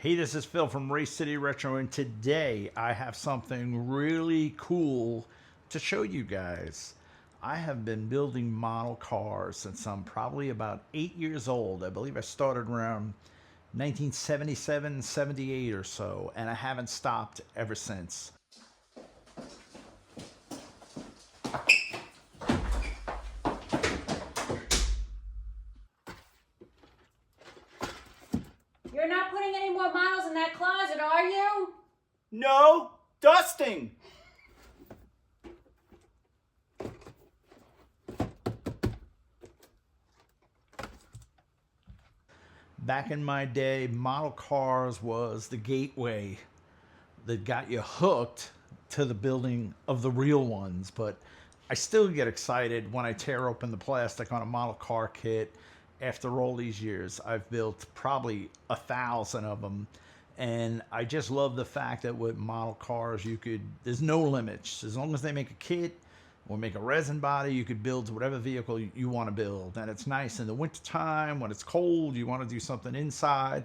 Hey, this is Phil from Race City Retro, and today I have something really cool to show you guys. I have been building model cars since I'm probably about 8 years old. I believe I started around 1977, 78 or so, and I haven't stopped ever since. You're not putting any more models in that closet, are you? No, dusting! Back in my day, model cars was the gateway that got you hooked to the building of the real ones. But I still get excited when I tear open the plastic on a model car kit. After all these years, I've built probably 1,000 of them. And I just love the fact that with model cars, there's no limits. As long as they make a kit or make a resin body, you could build whatever vehicle you want to build. And it's nice in the wintertime when it's cold, you want to do something inside.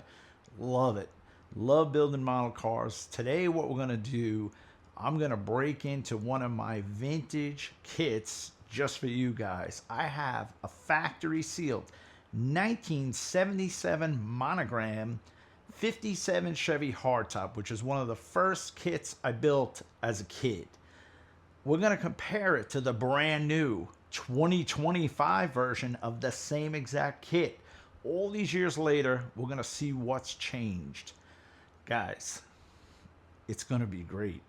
Love it. Love building model cars. Today, what we're going to do, I'm going to break into one of my vintage kits just for you guys. I have a factory sealed 1977 Monogram 57 Chevy hardtop, which is one of the first kits I built as a kid. We're going to compare it to the brand new 2025 version of the same exact kit. All these years later, we're going to see what's changed. Guys, it's going to be great.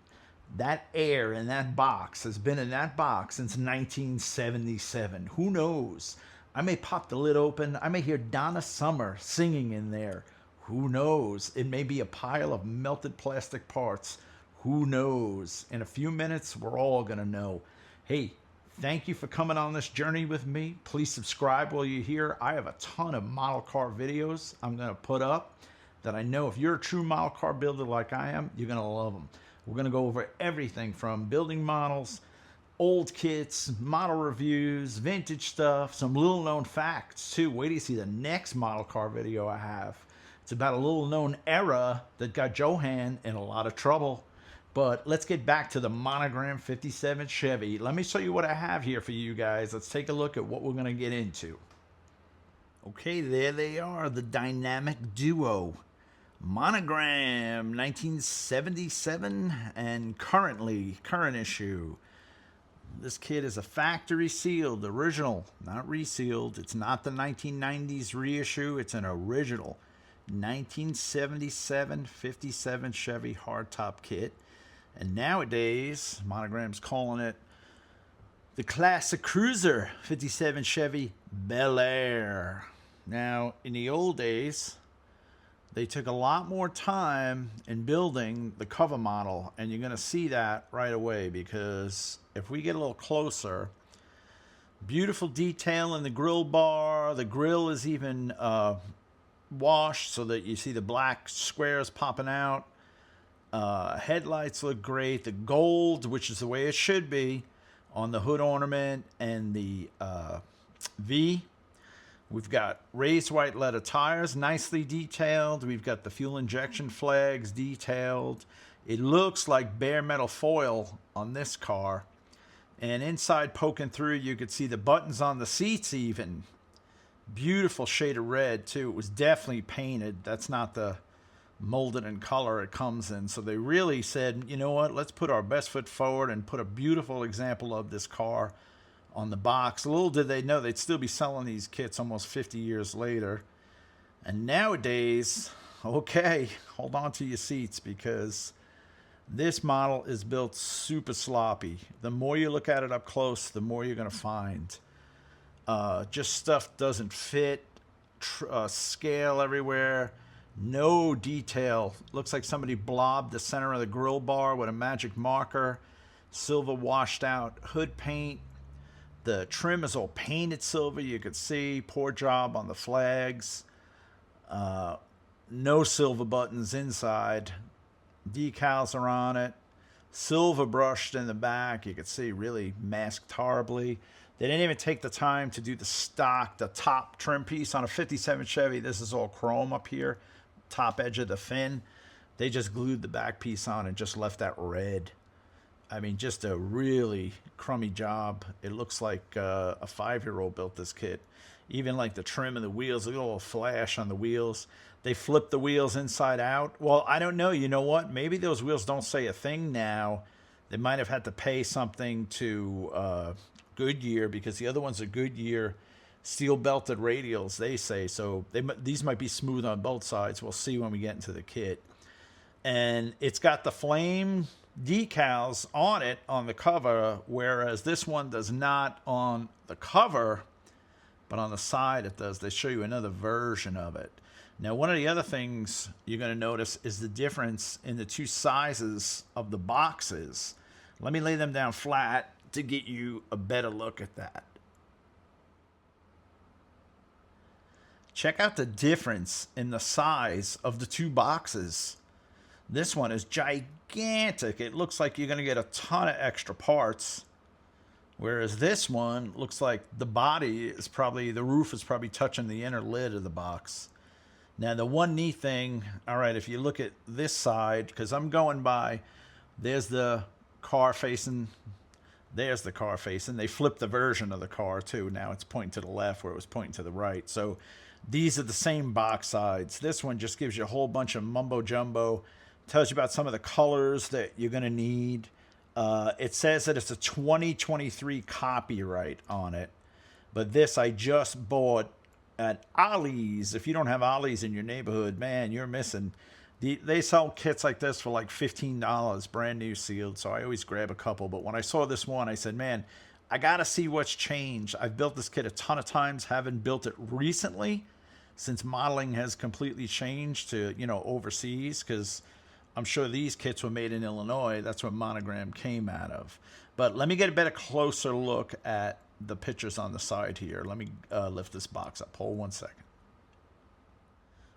That air in that box has been in that box since 1977. Who knows? I may pop the lid open. I may hear Donna Summer singing in there. Who knows? It may be a pile of melted plastic parts. Who knows? In a few minutes, we're all going to know. Hey, thank you for coming on this journey with me. Please subscribe while you're here. I have a ton of model car videos I'm going to put up that I know if you're a true model car builder like I am, you're going to love them. We're going to go over everything from building models, old kits, model reviews, vintage stuff, some little known facts too. Wait till you see the next model car video I have. It's about a little known era that got Johan in a lot of trouble. But let's get back to the Monogram 57 Chevy. Let me show you what I have here for you guys. Let's take a look at what we're going to get into. Okay, there they are, the dynamic duo. Monogram 1977 and current issue. This kit is a factory sealed, original, not resealed. It's not the 1990s reissue. It's an original 1977 57 Chevy hardtop kit. And nowadays, Monogram's calling it the Classic Cruiser 57 Chevy Bel Air. Now, in the old days, they took a lot more time in building the cover model, and you're going to see that right away, because if we get a little closer, beautiful detail in the grill bar. The grill is even washed so that you see the black squares popping out. Headlights look great. The gold, which is the way it should be, on the hood ornament and the V. We've got raised white leather tires, nicely detailed. We've got the fuel injection flags detailed. It looks like bare metal foil on this car. And inside, poking through, you could see the buttons on the seats even. Beautiful shade of red, too. It was definitely painted. That's not the molded in color it comes in. So they really said, you know what, let's put our best foot forward and put a beautiful example of this car on the box. Little did they know they'd still be selling these kits almost 50 years later. And nowadays, okay, hold on to your seats, because this model is built super sloppy. The more you look at it up close, the more you're going to find. Just stuff doesn't fit, scale everywhere, no detail. Looks like somebody blobbed the center of the grill bar with a magic marker. Silver washed out hood paint. The trim is all painted silver. You could see, poor job on the flags. No silver buttons inside. Decals are on it. Silver brushed in the back. You could see, really masked horribly. They didn't even take the time to do the top trim piece on a 57 Chevy. This is all chrome up here. top edge of the fin. They just glued the back piece on and just left that red. I mean, just a really crummy job. It looks like a 5-year-old built this kit. Even like the trim of the wheels, look at a little flash on the wheels. They flipped the wheels inside out. Well, I don't know. You know what? Maybe those wheels don't say a thing now. They might have had to pay something to Goodyear, because the other ones are Goodyear steel belted radials, they say. So these might be smooth on both sides. We'll see when we get into the kit. And it's got the flame decals on it on the cover, whereas this one does not on the cover, but on the side it does. They show you another version of it. Now, one of the other things you're going to notice is the difference in the two sizes of the boxes. Let me lay them down flat to get you a better look at that. Check out the difference in the size of the two boxes. This one is gigantic. It looks like you're going to get a ton of extra parts. Whereas this one looks like the body is probably, the roof is probably touching the inner lid of the box. Now, the one neat thing, all right, if you look at this side, because I'm going by, there's the car facing, there's the car facing. They flipped the version of the car too. Now it's pointing to the left where it was pointing to the right. So these are the same box sides. This one just gives you a whole bunch of mumbo jumbo. Tells you about some of the colors that you're going to need. It says that it's a 2023 copyright on it. But this I just bought at Ollie's. If you don't have Ollie's in your neighborhood, man, you're missing. They sell kits like this for like $15, brand new sealed. So I always grab a couple. But when I saw this one, I said, man, I got to see what's changed. I've built this kit a ton of times. Haven't built it recently since modeling has completely changed to, overseas, because I'm sure these kits were made in Illinois. That's what Monogram came out of. But let me get a better closer look at the pictures on the side here. Let me lift this box up. Hold 1 second.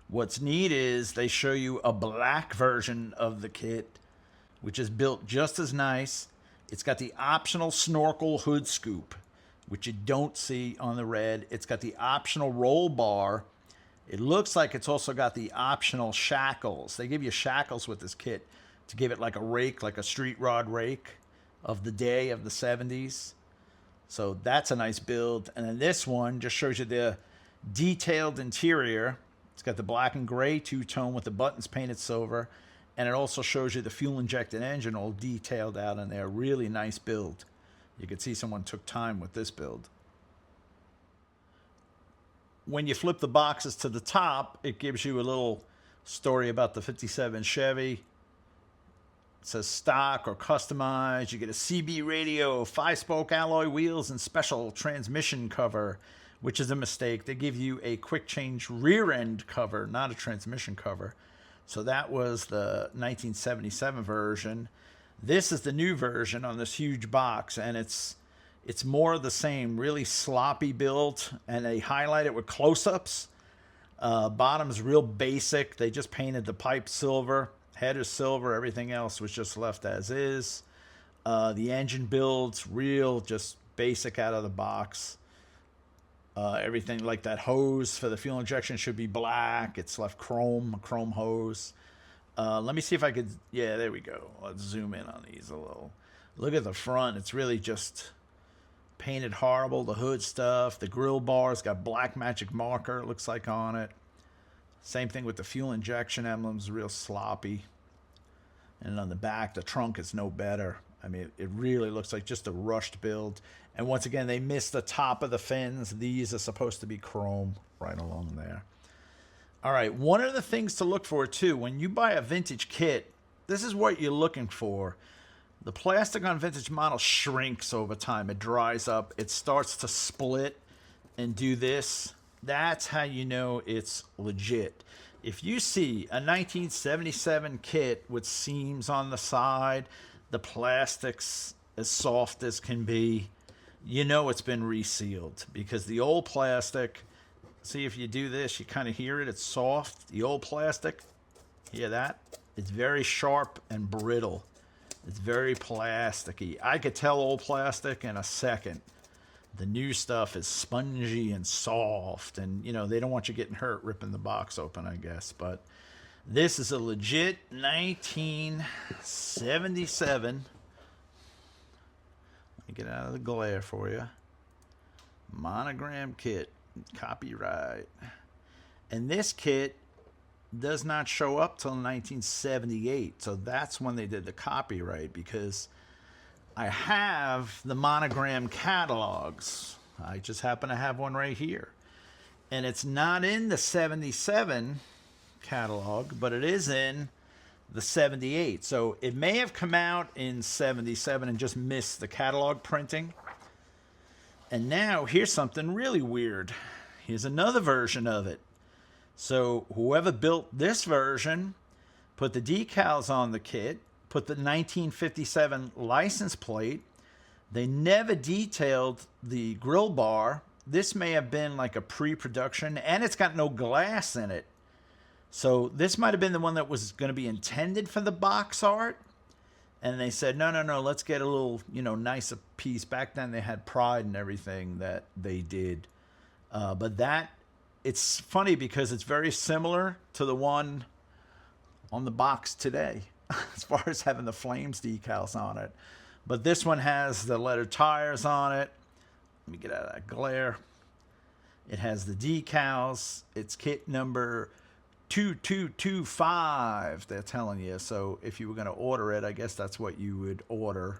What's neat is they show you a black version of the kit, which is built just as nice. It's got the optional snorkel hood scoop, which you don't see on the red. It's got the optional roll bar. It looks like it's also got the optional shackles. They give you shackles with this kit to give it like a rake, like a street rod rake of the day of the 70s. So that's a nice build. And then this one just shows you the detailed interior. It's got the black and gray two-tone with the buttons painted silver. And it also shows you the fuel-injected engine all detailed out in there. Really nice build. You can see someone took time with this build. When you flip the boxes to the top, it gives you a little story about the 57 Chevy. It says stock or customized. You get a CB radio, 5-spoke alloy wheels, and special transmission cover, which is a mistake. They give you a quick change rear end cover, not a transmission cover. So that was the 1977 version. This is the new version on this huge box, and it's more of the same, really sloppy build, and they highlight it with close-ups. Bottom's real basic. They just painted the pipe silver. Head is silver. Everything else was just left as is. The engine build's real, just basic out of the box. Everything like that hose for the fuel injection should be black. It's left chrome, a chrome hose. Let me see if I could, yeah, there we go. Let's zoom in on these a little. Look at the front. It's really just painted horrible. The hood stuff, the grill bar's got black magic marker, it looks like, on it. Same thing with the fuel injection emblems, real sloppy. And on the back, the trunk is no better. I mean, it really looks like just a rushed build. And once again, they missed the top of the fins. These are supposed to be chrome right along there. All right, one of the things to look for too, when you buy a vintage kit, this is what you're looking for. The plastic on vintage models shrinks over time. It dries up. It starts to split and do this. That's how you know it's legit. If you see a 1977 kit with seams on the side, the plastic's as soft as can be, you know it's been resealed, because the old plastic, see, if you do this, you kind of hear it. It's soft. The old plastic, hear that? It's very sharp and brittle. It's very plasticky. I could tell old plastic in a second. The new stuff is spongy and soft, and they don't want you getting hurt ripping the box open, I guess. But This is a legit 1977. Let me get out of the glare for you. Monogram kit, copyright. And this kit does not show up till 1978. So that's when they did the copyright, because I have the Monogram catalogs. I just happen to have one right here. And it's not in the 77 catalog, but it is in the 78. So it may have come out in 77 and just missed the catalog printing. And now here's something really weird. Here's another version of it. So whoever built this version put the decals on the kit, put the 1957 license plate. They never detailed the grill bar. This may have been like a pre-production, and it's got no glass in it. So this might have been the one that was going to be intended for the box art. And they said, no, let's get a little, nicer piece. Back then they had pride and everything that they did. But it's funny because it's very similar to the one on the box today, as far as having the Flames decals on it. But this one has the letter tires on it. Let me get out of that glare. It has the decals. It's kit number 2225, they're telling you. So if you were going to order it, I guess that's what you would order.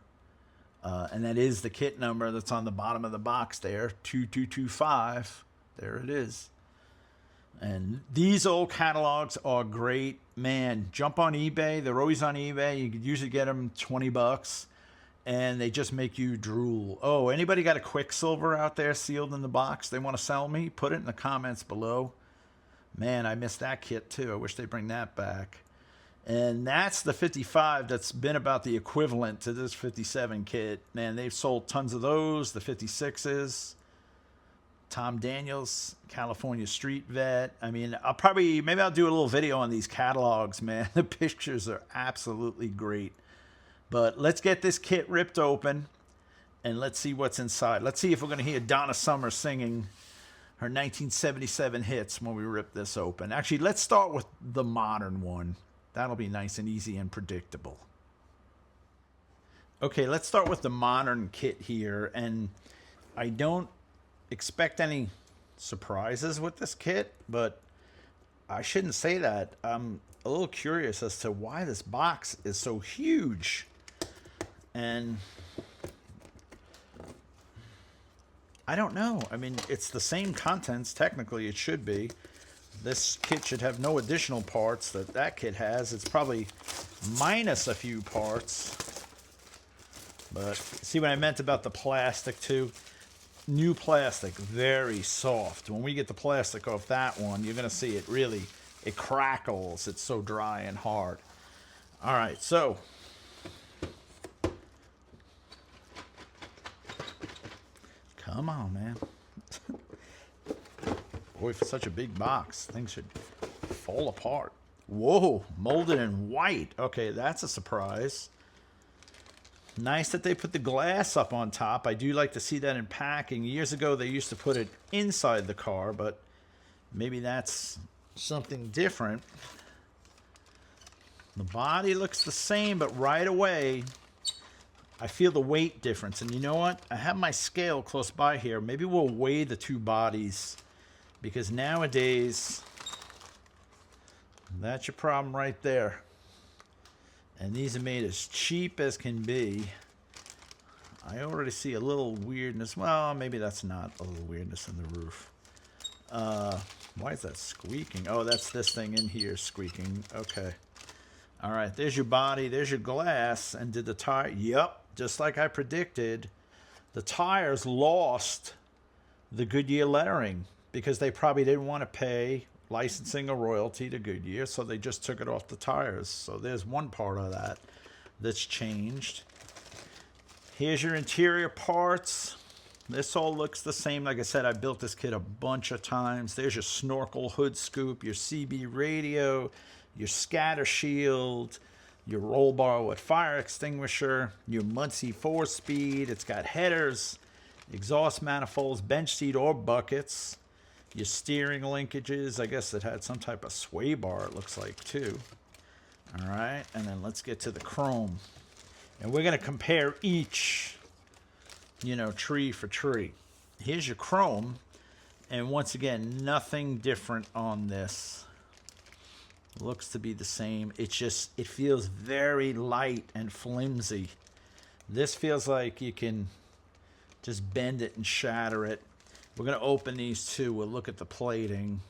And that is the kit number that's on the bottom of the box there, 2225. There it is. And these old catalogs are great. Man, jump on eBay. They're always on eBay. You could usually get them $20. And they just make you drool. Oh, anybody got a Quicksilver out there sealed in the box they want to sell me? Put it in the comments below. Man, I missed that kit too. I wish they'd bring that back. And that's the 55 that's been about the equivalent to this 57 kit. Man, they've sold tons of those. The 56s. Tom Daniels, California Street Vet. I mean, maybe I'll do a little video on these catalogs, man. The pictures are absolutely great. But let's get this kit ripped open and let's see what's inside. Let's see if we're going to hear Donna Summer singing her 1977 hits when we rip this open. Actually, let's start with the modern one. That'll be nice and easy and predictable. Okay, let's start with the modern kit here. And I don't expect any surprises with this kit, but I shouldn't say that. I'm a little curious as to why this box is so huge. And I don't know. I mean, it's the same contents. Technically, it should be. This kit should have no additional parts that kit has. It's probably minus a few parts. But see what I meant about the plastic, too? New plastic, very soft. When we get the plastic off that one, you're going to see it really, it crackles. It's so dry and hard. All right, so come on, man. Boy, for such a big box, things should fall apart. Whoa, molded in white. Okay, that's a surprise. Nice that they put the glass up on top. I do like to see that in packing. Years ago, they used to put it inside the car, but maybe that's something different. The body looks the same, but right away, I feel the weight difference. And you know what? I have my scale close by here. Maybe we'll weigh the two bodies, because nowadays, that's your problem right there. And these are made as cheap as can be. I already see a little weirdness. Well, maybe that's not a little weirdness in the roof. Why is that squeaking? Oh, that's this thing in here squeaking. Okay. All right, there's your body. There's your glass. And did the tire... Yep, just like I predicted. The tires lost the Goodyear lettering because they probably didn't want to pay licensing or royalty to Goodyear, so they just took it off the tires. So there's one part of that that's changed. Here's your interior parts. This all looks the same. Like I said, I built this kit a bunch of times. There's your snorkel hood scoop, your CB radio, your scatter shield, your roll bar with fire extinguisher, your Muncie 4-speed. It's got headers, exhaust manifolds, bench seat or buckets. Your steering linkages. I guess it had some type of sway bar, it looks like, too. All right, and then let's get to the chrome. And we're going to compare each, tree for tree. Here's your chrome. And once again, nothing different on this. Looks to be the same. It feels very light and flimsy. This feels like you can just bend it and shatter it. We're going to open these two. We'll look at the plating.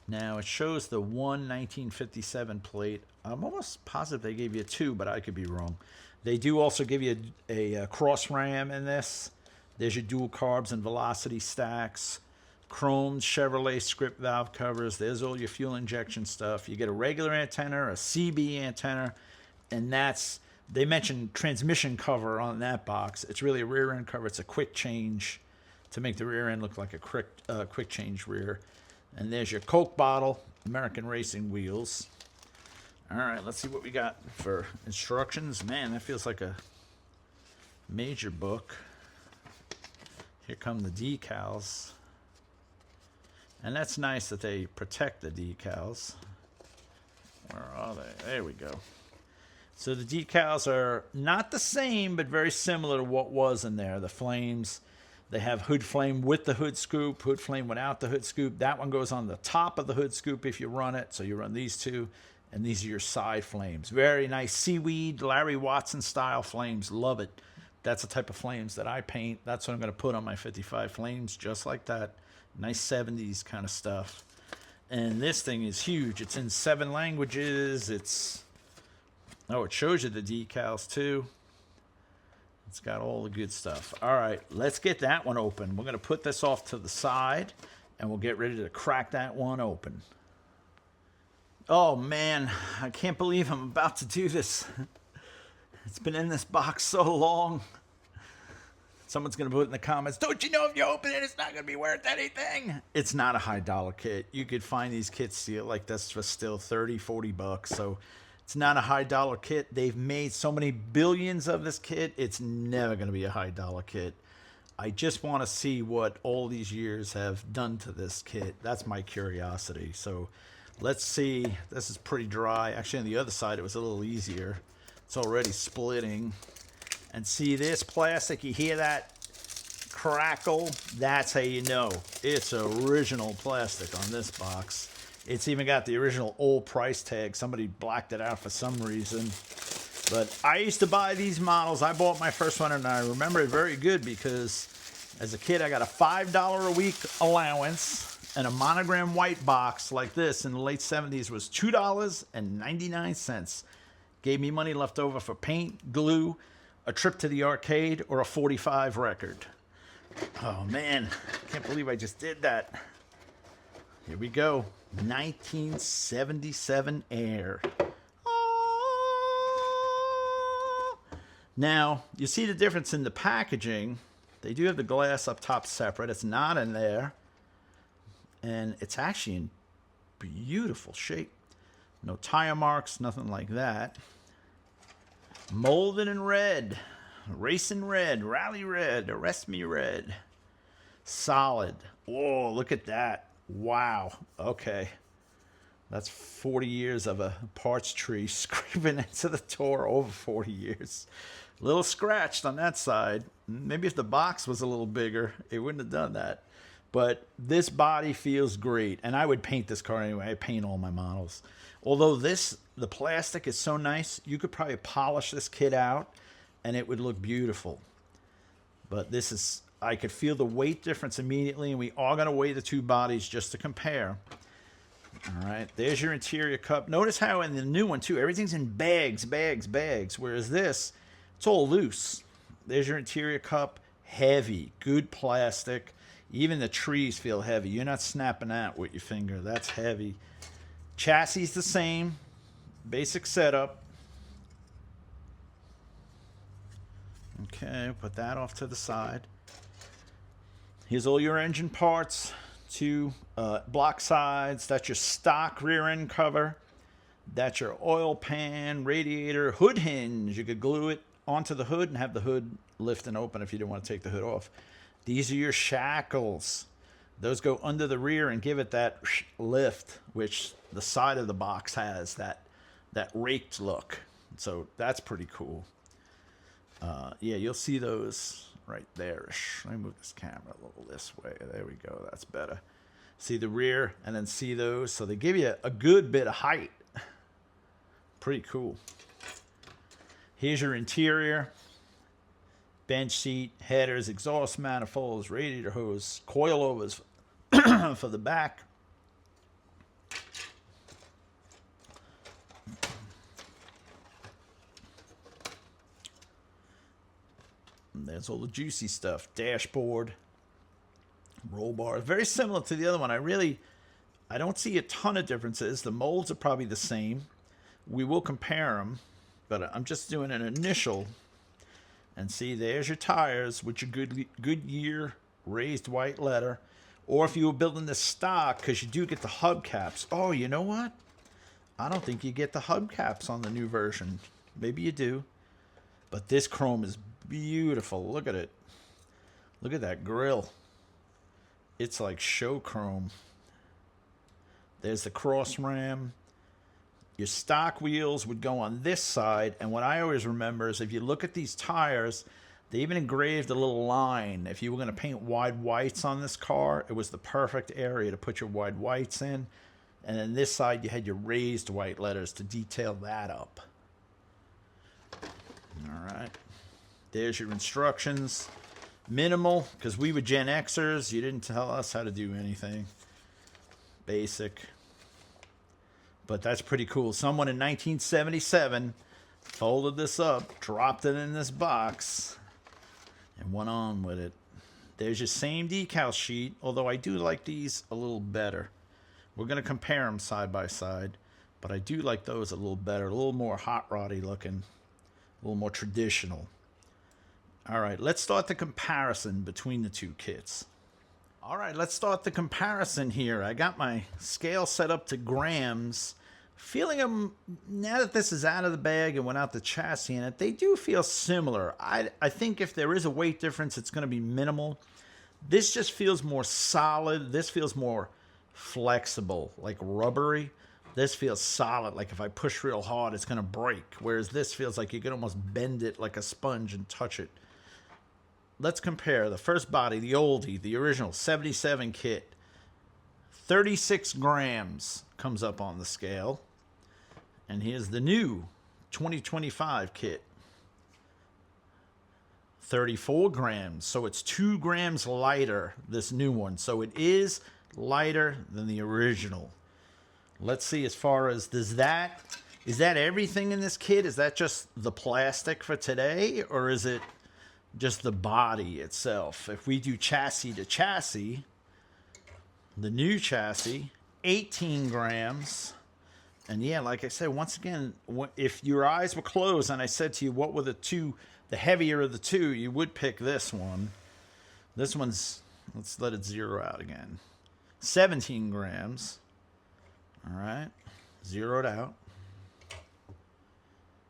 Now, it shows the 1957 plate. I'm almost positive they gave you a 2, but I could be wrong. They do also give you a cross ram in this. There's your dual carbs and velocity stacks. Chromed Chevrolet script valve covers. There's all your fuel injection stuff. You get a regular antenna, a CB antenna, and they mentioned transmission cover on that box. It's really a rear end cover. It's a quick change to make the rear end look like a quick change rear. And there's your Coke bottle, American Racing wheels. All right, let's see what we got for instructions. Man, that feels like a major book. Here come the decals. And that's nice that they protect the decals. Where are they? There we go. So the decals are not the same, but very similar to what was in there. The flames, they have hood flame with the hood scoop, hood flame without the hood scoop. That one goes on the top of the hood scoop if you run it. So you run these two, and these are your side flames. Very nice seaweed, Larry Watson style flames. Love it. That's the type of flames that I paint. That's what I'm going to put on my 55 flames, just like that. Nice 70s kind of stuff. And this thing is huge. It's in 7 languages. It shows you the decals too. It's got all the good stuff. All right, let's get that one open. We're going to put this off to the side, and we'll get ready to crack that one open. Oh, man, I can't believe I'm about to do this. It's been in this box so long. Someone's going to put in the comments, don't you know if you open it, it's not going to be worth anything? It's not a high dollar kit. You could find these kits like this for still $30, $40. So it's not a high dollar kit. They've made so many billions of this kit. It's never going to be a high dollar kit. I just want to see what all these years have done to this kit. That's my curiosity. So let's see. This is pretty dry. Actually, on the other side, it was a little easier. It's already splitting. And see this plastic, you hear that crackle? That's how you know it's original plastic on this box. It's even got the original old price tag. Somebody blacked it out for some reason. But I used to buy these models. I bought my first one, and I remember it very good because as a kid, I got a $5 a week allowance, and a Monogram white box like this in the late 70s was $2.99. Gave me money left over for paint, glue, a trip to the arcade, or a 45 record. Oh man, can't believe I just did that. Here we go. 1977 Air. Oh. Now, you see the difference in the packaging. They do have the glass up top separate. It's not in there. And it's actually in beautiful shape. No tire marks, nothing like that. Molded in red, racing red, rally red, arrest me red. Solid. Oh, look at that. Wow. Okay. That's 40 years of a parts tree scraping into the door, over 40 years. A little scratched on that side. Maybe if the box was a little bigger, it wouldn't have done that. But this body feels great. And I would paint this car anyway. I paint all my models. Although the plastic is so nice, you could probably polish this kit out and it would look beautiful. But this is, I could feel the weight difference immediately, and we are going to weigh the two bodies just to compare. All right, there's your interior cup. Notice how in the new one too, everything's in bags, whereas this, it's all loose. There's your interior cup, heavy, good plastic. Even the trees feel heavy. You're not snapping that with your finger. That's heavy. Chassis the same, basic setup. Okay, put that off to the side. Here's all your engine parts. Two block sides. That's your stock rear end cover. That's your oil pan, radiator, hood hinge. You could glue it onto the hood and have the hood lift and open if you didn't want to take the hood off. These are your shackles. Those go under the rear and give it that lift, which the side of the box has, that raked look. So that's pretty cool. Yeah, you'll see those right there. Let me move this camera a little this way. There we go. That's better. See the rear and then see those. So they give you a good bit of height. Pretty cool. Here's your interior. Bench seat, headers, exhaust manifolds, radiator hose, coilovers for the back. And there's all the juicy stuff. Dashboard, roll bars. Very similar to the other one. I don't see a ton of differences. The molds are probably the same. We will compare them, but I'm just doing an initial. And see, there's your tires with your Goodyear raised white letter. Or if you were building this stock, because you do get the hubcaps. Oh, you know what? I don't think you get the hubcaps on the new version. Maybe you do. But this chrome is beautiful. Look at it. Look at that grill. It's like show chrome. There's the cross ram. Your stock wheels would go on this side, and what I always remember is if you look at these tires, they even engraved a little line. If you were going to paint wide whites on this car, it was the perfect area to put your wide whites in. And then this side, you had your raised white letters to detail that up. All right. There's your instructions. Minimal, because we were Gen Xers. You didn't tell us how to do anything. Basic. But that's pretty cool. Someone in 1977 folded this up, dropped it in this box, and went on with it. There's your same decal sheet, although I do like these a little better. We're going to compare them side by side, but I do like those a little better, a little more hot roddy looking, a little more traditional. All right, let's start the comparison between the two kits. All right, let's start the comparison here. I got my scale set up to grams. Feeling them, now that this is out of the bag and without the chassis in it, they do feel similar. I think if there is a weight difference, it's going to be minimal. This just feels more solid. This feels more flexible, like rubbery. This feels solid, like if I push real hard, it's going to break. Whereas this feels like you can almost bend it like a sponge and touch it. Let's compare the first body, the oldie, the original 77 kit. 36 grams comes up on the scale. And here's the new 2025 kit. 34 grams. So it's 2 grams lighter, this new one. So it is lighter than the original. Let's see as far as, is that everything in this kit? Is that just the plastic for today? Or is it just the body itself? If we do chassis to chassis, the new chassis, 18 grams. And yeah, like I said, once again, if your eyes were closed and I said to you, what were the heavier of the two, you would pick this one. This one's, let's let it zero out again. 17 grams. All right, zeroed out.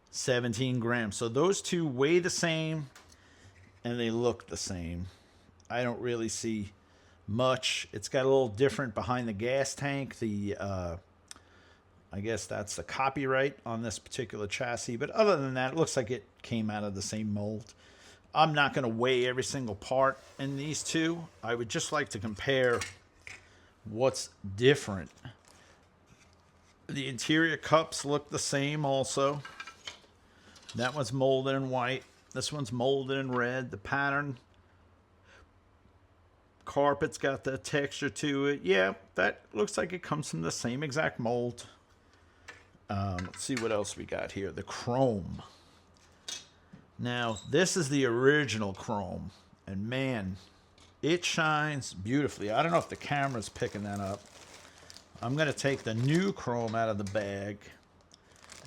17 grams. So those two weigh the same and they look the same. I don't really see much. It's got a little different behind the gas tank. I guess that's the copyright on this particular chassis. But other than that, it looks like it came out of the same mold. I'm not going to weigh every single part in these two. I would just like to compare what's different. The interior cups look the same also. That one's molded in white. This one's molded in red. The pattern carpet's got the texture to it. Yeah, that looks like it comes from the same exact mold. Let's see what else we got here. The chrome. Now, this is the original chrome. And man, it shines beautifully. I don't know if the camera's picking that up. I'm going to take the new chrome out of the bag.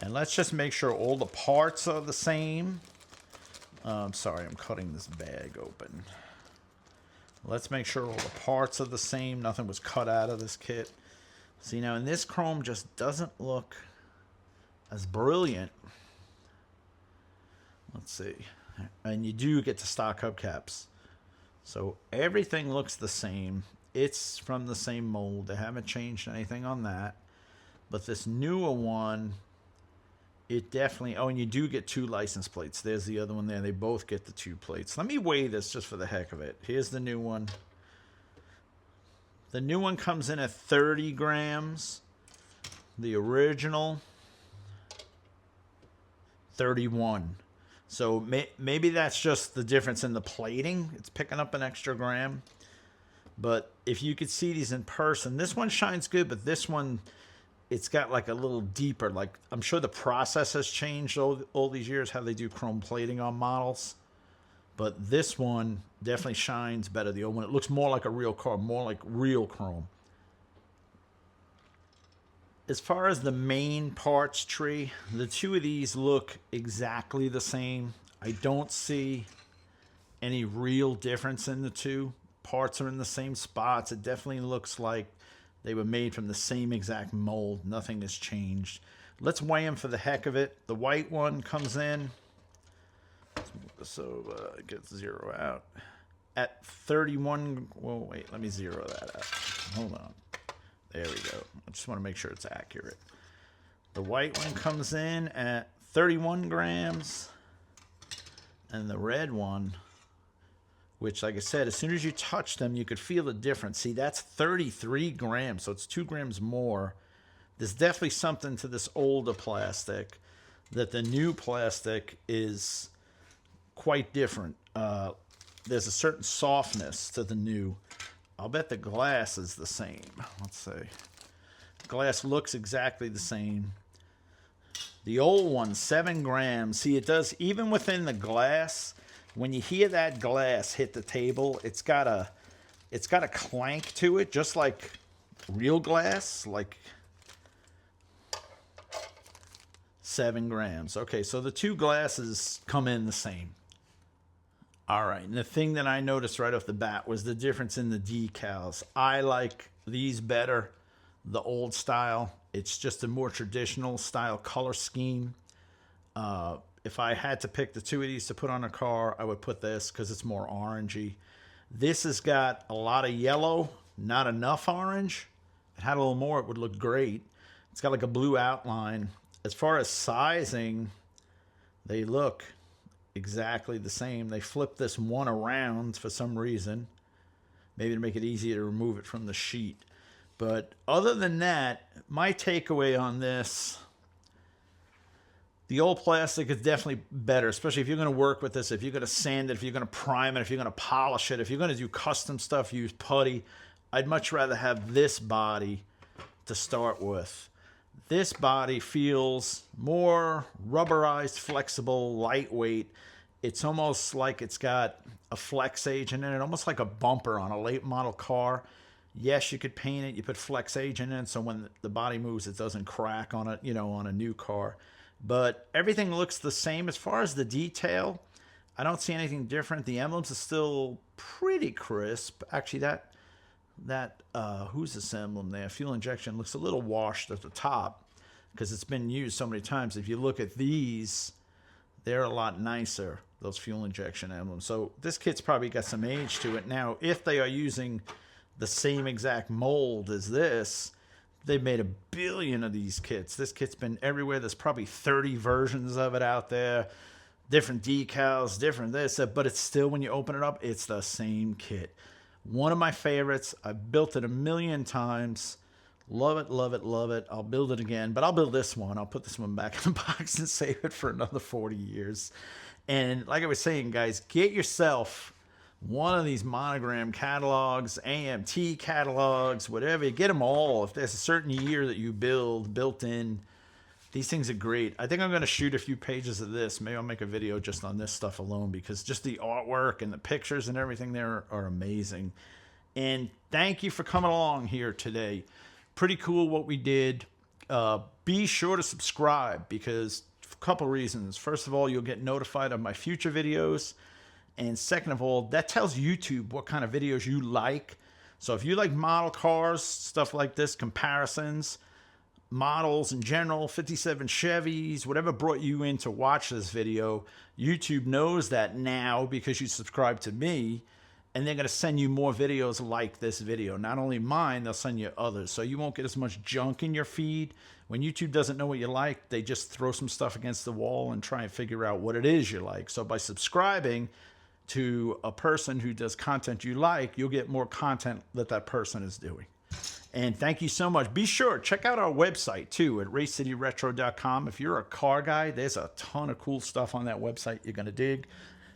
And let's just make sure all the parts are the same. Sorry, I'm cutting this bag open. Let's make sure all the parts are the same. Nothing was cut out of this kit. See, now, and this chrome just doesn't look as brilliant. Let's see. And you do get the stock hubcaps. So everything looks the same. it's from the same mold. They haven't changed anything on that. But this newer one, it definitely... Oh, and you do get 2 license plates. There's the other one there. They both get the 2 plates. Let me weigh this just for the heck of it. Here's the new one. The new one comes in at 30 grams. The original, 31. So maybe that's just the difference in the plating. It's picking up an extra gram. But if you could see these in person, this one shines good, but this one, it's got like a little deeper. Like, I'm sure the process has changed all these years, how they do chrome plating on models. But this one definitely shines better. The old one, it looks more like a real car, more like real chrome. As far as the main parts tree, the 2 of these look exactly the same. I don't see any real difference in the 2. Parts are in the same spots. It definitely looks like they were made from the same exact mold. Nothing has changed. Let's weigh them for the heck of it. The white one comes in, so it gets 0 out, at 31. Well, wait, let me 0 that out. Hold on. There we go. I just want to make sure it's accurate. The white one comes in at 31 grams. And the red one, which, like I said, as soon as you touch them, you could feel the difference. See, that's 33 grams, so it's 2 grams more. There's definitely something to this older plastic that the new plastic is quite different. There's a certain softness to the new. I'll bet the glass is the same. Let's see. Glass looks exactly the same. The old one, 7 grams. See, it does, even within the glass, when you hear that glass hit the table, it's got a clank to it, just like real glass, like 7 grams. Okay, so the 2 glasses come in the same. All right, and the thing that I noticed right off the bat was the difference in the decals. I like these better, the old style. It's just a more traditional style color scheme. If I had to pick the 2 of these to put on a car, I would put this because it's more orangey. This has got a lot of yellow, not enough orange. If it had a little more, it would look great. It's got like a blue outline. As far as sizing, they look exactly the same. They flip this one around for some reason, maybe to make it easier to remove it from the sheet. But other than that, my takeaway on this, the old plastic is definitely better, especially if you're going to work with this, if you're going to sand it, if you're going to prime it, if you're going to polish it, if you're going to do custom stuff, use putty. I'd much rather have this body to start with. This body feels more rubberized, flexible, lightweight. It's almost like it's got a flex agent in it, almost like a bumper on a late model car. Yes, you could paint it. You put flex agent in it, so when the body moves, it doesn't crack on it, on a new car. But everything looks the same. As far as the detail, I don't see anything different. The emblems are still pretty crisp. Actually, that who's this emblem there? Fuel injection looks a little washed at the top because it's been used so many times. If you look at these, they're a lot nicer, those fuel injection emblems. So this kit's probably got some age to it. Now, if they are using the same exact mold as this, they've made 1 billion of these kits. This kit's been everywhere. There's probably 30 versions of it out there. Different decals, different this, but it's still, when you open it up, it's the same kit. One of my favorites. I've built it 1 million times. Love it, love it, love it. I'll build it again, but I'll build this one. I'll put this one back in the box and save it for another 40 years. And like I was saying, guys, get yourself one of these Monogram catalogs, AMT catalogs, whatever. You get them all. If there's a certain year that you built in, these things are great. I think I'm going to shoot a few pages of this. Maybe I'll make a video just on this stuff alone, because just the artwork and the pictures and everything there are amazing. And thank you for coming along here today. Pretty cool what we did. Be sure to subscribe, because a couple reasons. First of all, you'll get notified of my future videos. And second of all, that tells YouTube what kind of videos you like. So if you like model cars, stuff like this, comparisons, models in general, 57 Chevys, whatever brought you in to watch this video, YouTube knows that now because you subscribe to me. and they're going to send you more videos like this video. Not only mine, they'll send you others. So you won't get as much junk in your feed. When YouTube doesn't know what you like, they just throw some stuff against the wall and try and figure out what it is you like. So by subscribing to a person who does content you like, you'll get more content that that person is doing. And thank you so much. Be sure, check out our website too at racecityretro.com. If you're a car guy, there's a ton of cool stuff on that website you're going to dig.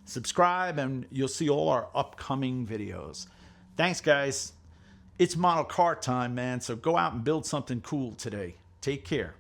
Subscribe and you'll see all our upcoming videos. Thanks, guys. It's model car time, man. So go out and build something cool today. Take care.